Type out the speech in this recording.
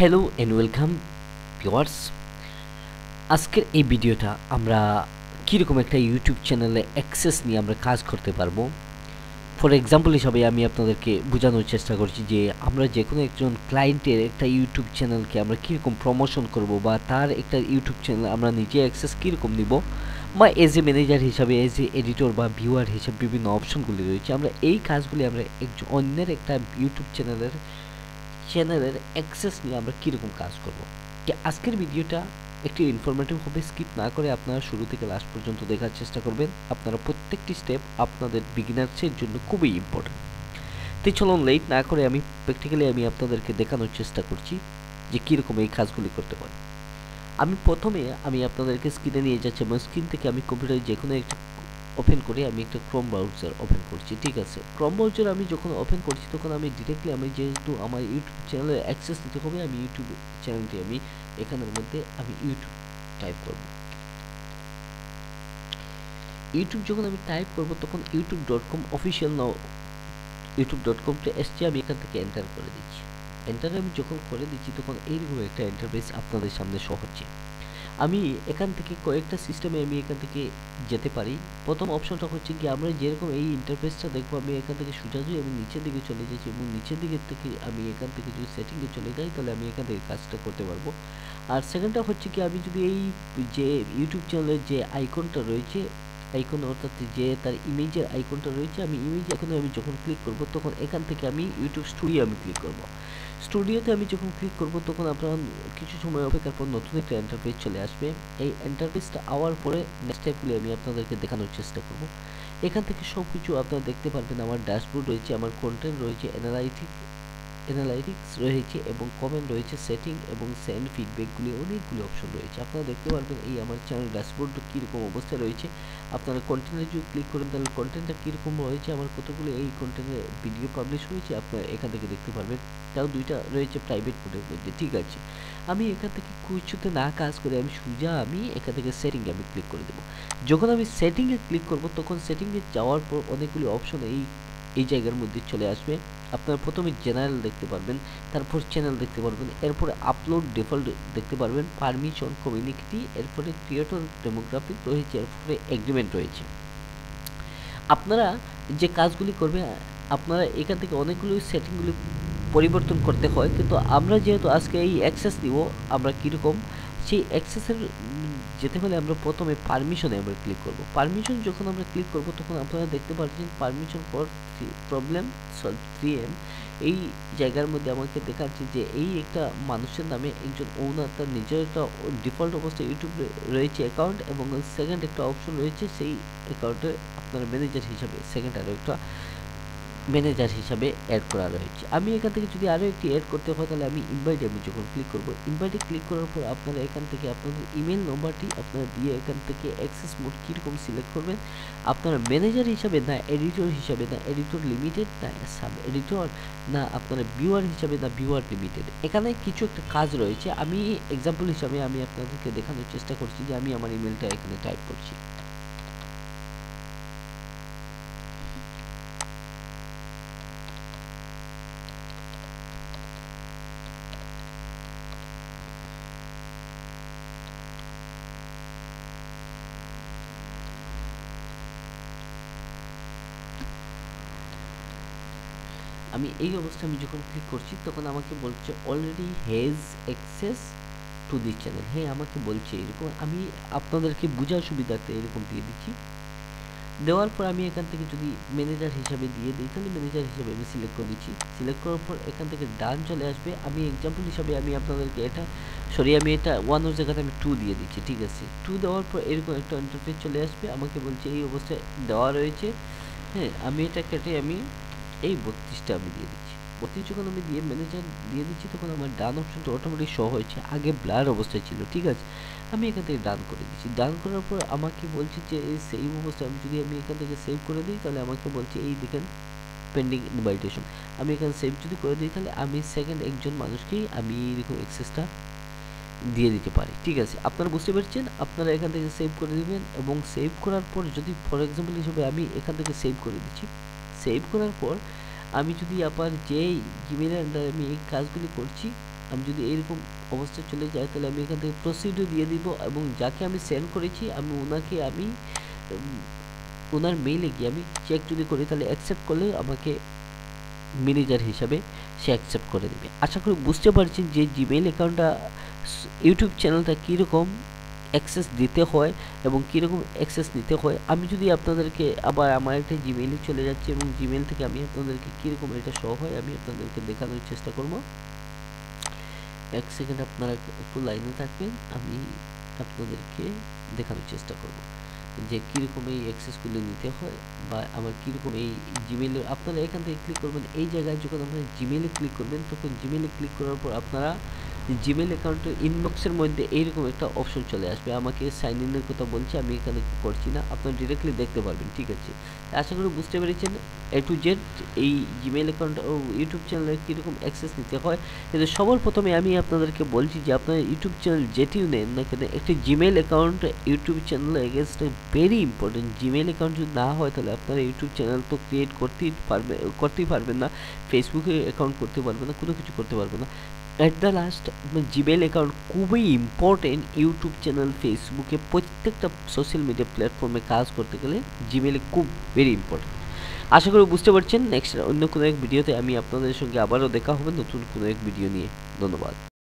Hello and welcome viewers. আজকের এই ভিডিওটা আমরা কীরকম একটা ইউটিউব চ্যানেলে অ্যাক্সেস নিয়ে আমরা কাজ করতে পারবো। ফর এক্সাম্পল হিসাবে আমি আপনাদেরকে বোঝানোর চেষ্টা করছি যে আমরা যে কোনো একজন ক্লায়েন্টের একটা ইউটিউব চ্যানেলকে আমরা কীরকম প্রমোশন করব বা তার একটা ইউটিউব চ্যানেল আমরা নিজে অ্যাক্সেস কীরকম নিব, বা এজ এ ম্যানেজার হিসাবে, এজ এ এডিটর বা ভিউয়ার হিসাবে বিভিন্ন অপশনগুলি রয়েছে। আমরা এই কাজগুলি আমরা অন্যের একটা ইউটিউব চ্যানেলের অ্যাক্সেস নিয়ে আমরা কীরকম কাজ করব। আজকের ভিডিওটা একটি ইনফরমেটিভ হবে, স্কিপ না করে আপনারা শুরু থেকে লাস্ট পর্যন্ত দেখার চেষ্টা করবেন। আপনারা প্রত্যেকটি স্টেপ আপনাদের বিগিনার্সের জন্য খুবই ইম্পর্টেন্ট। তো চলুন লেট না করে আমি প্র্যাকটিক্যালি আপনাদেরকে দেখানোর চেষ্টা করছি যে কীরকম এই কাজগুলি করতে পারি। প্রথমে আপনাদেরকে স্ক্রিনে নিয়ে যাচ্ছি এবং স্ক্রিন থেকে আমি কম্পিউটারে যে কোনো একটা ওপেন করে আমি একটা ক্রোম ব্রাউজার ওপেন করছি। ঠিক আছে, ক্রোম ব্রাউজার আমি যখন ওপেন করছি তখন আমি ডিরেক্টলি যেহেতু আমার ইউটিউব চ্যানেলের অ্যাক্সেস নিতে হবে, আমি ইউটিউব চ্যানেলটি এখানের মধ্যে ইউটিউব টাইপ করব। ইউটিউব যখন আমি টাইপ করব তখন youtube.com অফিসিয়াল নাও youtube.com-তে এসছে, আমি এখান থেকে এন্টার করে দিচ্ছি। এন্টারে আমি যখন করে দিচ্ছি তখন এইরকম একটা ইন্টারফেস আপনাদের সামনে শো হচ্ছে। আমি এখান থেকে কয়েকটা সিস্টেমে এখান থেকে যেতে পারি। প্রথম অপশনটা হচ্ছে কি, আমরা যেরকম এই ইন্টারফেসটা দেখবো, আমি এখান থেকে সোজাসুজি আমি নিচের দিকে চলে যাচ্ছি এবং নিচের দিকে থেকে আমি এখান থেকে যদি সেটিংয়ে চলে যাই তাহলে আমি এখান থেকে কাজটা করতে পারবো। আর সেকেন্ডটা হচ্ছে কি, আমি যদি এই যে ইউটিউব চ্যানেলের যে আইকনটা রয়েছে, আইকন অর্থাৎ যে তার ইমেজের আইকনটা রয়েছে, আমি ইমেজ এখানে আমি যখন ক্লিক করব তখন এখান থেকে আমি ইউটিউব স্টুডিও আমি ক্লিক করব। স্টুডিওতে আমি যখন ক্লিক করব তখন আপনারা কিছু সময় অপেক্ষার পর নতুন একটা ইন্টারফেস চলে আসবে। এই ইন্টারফেসটা আওয়ার পরে নেক্সট স্টেপগুলি আমি আপনাদেরকে দেখানোর চেষ্টা করব। এখান থেকে সব কিছু আপনারা দেখতে পারবেন। আমার ড্যাশবোর্ড রয়েছে, আমার কন্টেন্ট রয়েছে, অ্যানালাইটিক্স রয়েছে এবং কমেন্ট রয়েছে, সেটিং এবং সেন্ড ফিডব্যাকগুলি অনেকগুলি অপশন রয়েছে। আপনারা দেখতে পারবেন এই আমার চ্যানেল ড্যাশবোর্ডটা কীরকম অবস্থায় রয়েছে। আপনারা কন্টেন্টে যদি ক্লিক করেন তাহলে কন্টেন্টটা কীরকম রয়েছে, আমার কতগুলো এই কন্টেন্টে ভিডিও পাবলিশ হয়েছে আপনারা এখান থেকে দেখতে পারবেন। তাও দুইটা রয়েছে প্রাইভেট মোডের মধ্যে। ঠিক আছে, আমি এখান থেকে কিছুতে না কাজ করে আমি এখান থেকে সেটিংয়ে আমি ক্লিক করে দেবো। যখন আমি সেটিংয়ে ক্লিক করব তখন সেটিংয়ে যাওয়ার পর অনেকগুলি অপশন এই জায়গার মধ্যে চলে আসবে। আপনারা প্রথমে জেনারেল দেখতে পারবেন, তারপর চ্যানেল দেখতে পারবেন, এরপরে আপলোড ডিফল্ট দেখতে পারবেন, পারমিশন, কমিউনিটি, এরপরে ক্রিয়েটর ডেমোগ্রাফিক রয়েছে, এরপরে এগ্রিমেন্ট রয়েছে। আপনারা যে কাজগুলি করবে আপনারা এখান থেকে অনেকগুলো সেটিংগুলি পরিবর্তন করতে হয়, কিন্তু আমরা যেহেতু আজকে এই অ্যাক্সেস নিব, আমরা কীরকম সেই অ্যাক্সেসের যেতে হলে আমরা প্রথমে পারমিশনে আমরা ক্লিক করব। পারমিশন যখন আমরা ক্লিক করব তখন আপনারা দেখতে পাচ্ছেন permission for problem solve 3M এই জায়গার মধ্যে আমাকে দেখাচ্ছে যে এই একটা মানুষের নামে একজন ওনার তার নিজের একটা ডিফল্ট অবস্থায় ইউটিউব রয়েছে অ্যাকাউন্ট, এবং সেকেন্ড একটা অপশন রয়েছে সেই অ্যাকাউন্টে আপনার ম্যানেজার হিসাবে সেকেন্ড আরও একটা ম্যানেজার হিসাবে অ্যাড করা রয়েছে। আমি এখান থেকে যদি আরও একটি অ্যাড করতে হয় তাহলে আমি ইনভাইটে যখন ক্লিক করব, ইনভাইটে ক্লিক করার পর আপনারা এখান থেকে আপনাদের ইমেল নম্বরটি আপনারা দিয়ে এখান থেকে অ্যাক্সেস মোড কীরকম সিলেক্ট করবেন, আপনারা ম্যানেজার হিসাবে না এডিটর হিসাবে, না এডিটর লিমিটেড, না সাব এডিটর, না আপনারা ভিউয়ার হিসাবে, না ভিউয়ার লিমিটেড। এখানে কিছু একটা কাজ রয়েছে। আমি এক্সাম্পল হিসাবে আপনাদেরকে দেখানোর চেষ্টা করছি যে আমি আমার ইমেলটা এখানে টাইপ করছি। আমি এই অবস্থায় যখন ক্লিক করছি তখন আমাকে বলছে already has access to this channel. হ্যাঁ, আমাকে বলছে এরকম। আমি আপনাদেরকে বোঝার সুবিধার্থে এরকম দিয়ে দিচ্ছি। দেওয়ার পর আমি এখান থেকে যদি ম্যানেজার হিসাবে দিয়ে দিই তাহলে ম্যানেজার হিসাবে আমি সিলেক্ট করে দিচ্ছি। সিলেক্ট করার পর এখান থেকে ডান চলে আসবে। আমি এক্সাম্পল হিসাবে আপনাদেরকে আমি এটা 1 এর জায়গাতে আমি 2 দিয়ে দিচ্ছি। ঠিক আছে, 2 দেওয়ার পর এরকম একটা ইন্টারফেস চলে আসবে। আমাকে বলছে এই অবস্থায় দেওয়া রয়েছে। হ্যাঁ, আমি এটা কেটে আমি এই 32টা আমি দিয়ে দিচ্ছি। 32 যখন আমি দিয়ে ম্যানেজার দিয়ে দিচ্ছি তখন আমার ডান অপশনটা অটোমেটিক শো হয়েছে, আগে ব্লার অবস্থায় ছিল। ঠিক আছে, আমি এখান থেকে ডান করে দিচ্ছি। ডান করার পর আমাকে বলছে যে এই সেভ অবস্থায় আমি এখান থেকে সেভ করে দিই তাহলে আমাকে বলছে এই দেখেন পেন্ডিং ইনভাইটেশন। আমি এখানে সেভ যদি করে দিই তাহলে আমি সেকেন্ড একজন মানুষকেই আমি এরকম অ্যাক্সেসটা দিয়ে দিতে পারি। ঠিক আছে, আপনারা বুঝতে পারছেন। আপনারা এখান থেকে সেভ করে দিবেন এবং সেভ করার পর যদি ফর এক্সাম্পল হিসেবে আমি এখান থেকে সেভ করে দিচ্ছি। সেভ করার পর আমি যদি আবার যে জিমেইলের আন্ডারে আমি এই কাজগুলি করছি আমি যদি এইরকম অবস্থায় চলে যাই তাহলে আমি এখান থেকে প্রসিডও দিয়ে দিব এবং যাকে আমি সেন্ড করেছি আমি ওনাকে আমি ওনার মেইলে গিয়ে আমি চেক যদি করি তাহলে অ্যাকসেপ্ট করলে আমাকে ম্যানেজার হিসাবে সে অ্যাকসেপ্ট করে দেবে। আশা করি বুঝতে পারছেন যে জিমেইল অ্যাকাউন্টটা ইউটিউব চ্যানেলটা কীরকম অ্যাক্সেস দিতে হয় এবং কীরকম অ্যাক্সেস নিতে হয়। আমি যদি আপনাদেরকে আবার আমার একটা জিমেইলে চলে যাচ্ছি এবং জিমেইল থেকে আমি আপনাদেরকে কীরকম এটা শো হয় আমি আপনাদেরকে দেখানোর চেষ্টা করব। এক সেকেন্ড আপনারা একটু লাইনে থাকবেন, আমি আপনাদেরকে দেখানোর চেষ্টা করব যে কীরকম এই অ্যাক্সেসগুলো নিতে হয় বা আমার কীরকম এই জিমেইলে। আপনারা এখান থেকে ক্লিক করবেন, এই জায়গায় যখন আপনারা জিমেইলে ক্লিক করবেন তখন জিমেইলে ক্লিক করার পর আপনারা জিমেইল অ্যাকাউন্টের ইনবক্সের মধ্যে এইরকম একটা অপশন চলে আসবে। আমাকে সাইন ইনের কথা বলছে, আমি এখানে করছি না, আপনারা ডিরেক্টলি দেখতে পারবেন। ঠিক আছে, আশা করি বুঝতে পেরেছেন এ টু জেড এই জিমেইল অ্যাকাউন্ট ও ইউটিউব চ্যানেলে কীরকম অ্যাক্সেস নিতে হয়। কিন্তু সবার প্রথমে আমি আপনাদেরকে বলছি যে আপনার ইউটিউব চ্যানেল যেটিও নেন না কেন একটি জিমেইল অ্যাকাউন্ট ইউটিউব চ্যানেল এগেনস্টে ভেরি ইম্পর্টেন্ট। জিমেইল অ্যাকাউন্ট যদি না হয় তাহলে আপনারা ইউটিউব চ্যানেল তো ক্রিয়েট করতেই পারবেন না, ফেসবুকে অ্যাকাউন্ট করতে পারবেন না, কোনো কিছু করতে পারবেন না। At the last Gmail account খুবই ইম্পর্টেন্ট। ইউটিউব চ্যানেল, ফেসবুকে, প্রত্যেকটা সোশ্যাল মিডিয়া প্ল্যাটফর্মে কাজ করতে গেলে জিমেইলে খুব ভেরি ইম্পর্টেন্ট। আশা করি বুঝতে পারছেন। নেক্সট অন্য কোনো এক ভিডিওতে আমি আপনাদের সঙ্গে আবারও দেখা হবে নতুন কোনো এক ভিডিও নিয়ে। ধন্যবাদ।